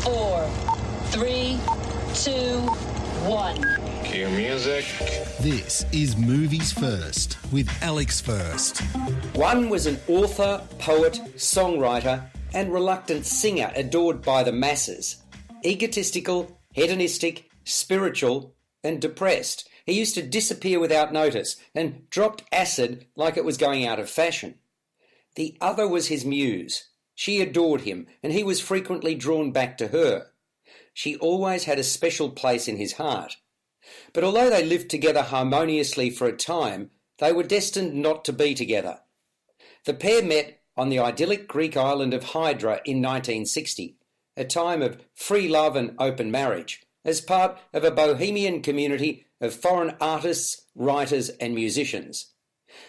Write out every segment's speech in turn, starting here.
4, 3, 2, 1. Cue music. This is Movies First with Alex First. One was an author, poet, songwriter, and reluctant singer adored by the masses. Egotistical, hedonistic, spiritual, and depressed. He used to disappear without notice and dropped acid like it was going out of fashion. The other was his muse. She adored him, and he was frequently drawn back to her. She always had a special place in his heart. But although they lived together harmoniously for a time, they were destined not to be together. The pair met on the idyllic Greek island of Hydra in 1960, a time of free love and open marriage, as part of a bohemian community of foreign artists, writers and musicians.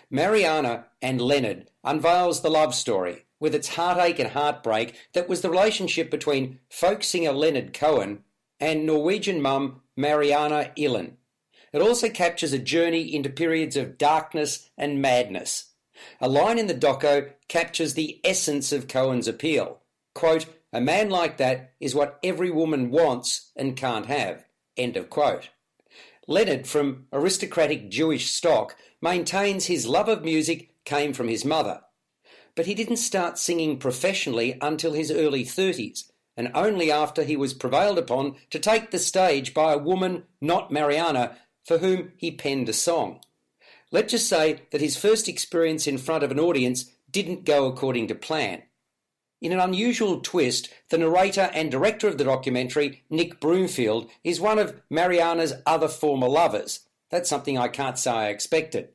Marianne and Leonard unveils the love story, with its heartache and heartbreak that was the relationship between folk singer Leonard Cohen and Norwegian mum Marianne Ihlen. It also captures a journey into periods of darkness and madness. A line in the doco captures the essence of Cohen's appeal. Quote, "A man like that is what every woman wants and can't have." End of quote. Leonard, from aristocratic Jewish stock, maintains his love of music came from his mother. But he didn't start singing professionally until his early 30s, and only after he was prevailed upon to take the stage by a woman, not Marianne, for whom he penned a song. Let's just say that his first experience in front of an audience didn't go according to plan. In an unusual twist, the narrator and director of the documentary, Nick Broomfield, is one of Marianne's other former lovers. That's something I can't say I expected.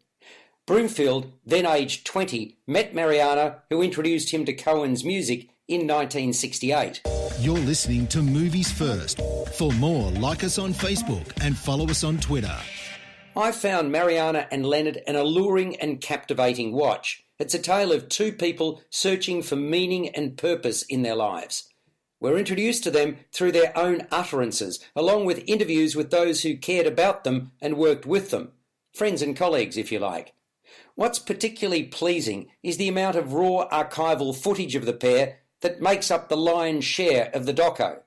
Broomfield, then aged 20, met Marianne, who introduced him to Cohen's music in 1968. You're listening to Movies First. For more, like us on Facebook and follow us on Twitter. I found Marianne and Leonard an alluring and captivating watch. It's a tale of two people searching for meaning and purpose in their lives. We're introduced to them through their own utterances, along with interviews with those who cared about them and worked with them. Friends and colleagues, if you like. What's particularly pleasing is the amount of raw archival footage of the pair that makes up the lion's share of the doco.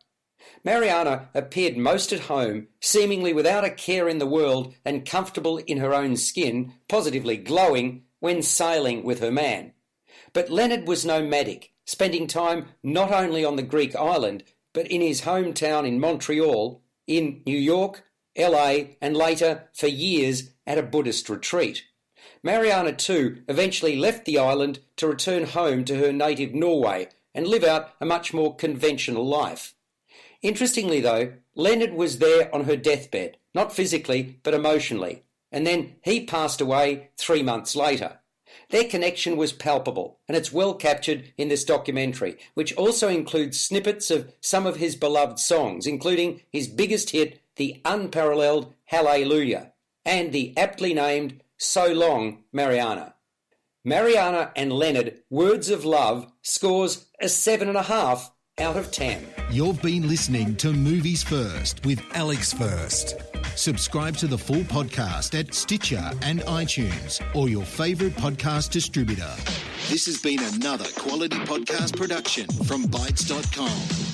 Marianne appeared most at home, seemingly without a care in the world and comfortable in her own skin, positively glowing, when sailing with her man. But Leonard was nomadic, spending time not only on the Greek island, but in his hometown in Montreal, in New York, LA, and later, for years, at a Buddhist retreat. Marianne, too, eventually left the island to return home to her native Norway and live out a much more conventional life. Interestingly, though, Leonard was there on her deathbed, not physically, but emotionally, and then he passed away 3 months later. Their connection was palpable, and it's well captured in this documentary, which also includes snippets of some of his beloved songs, including his biggest hit, the unparalleled Hallelujah, and the aptly named So Long, Marianne. Marianne and Leonard, Words of Love, scores a 7.5 out of 10. You've been listening to Movies First with Alex First. Subscribe to the full podcast at Stitcher and iTunes or your favourite podcast distributor. This has been another quality podcast production from Bytes.com.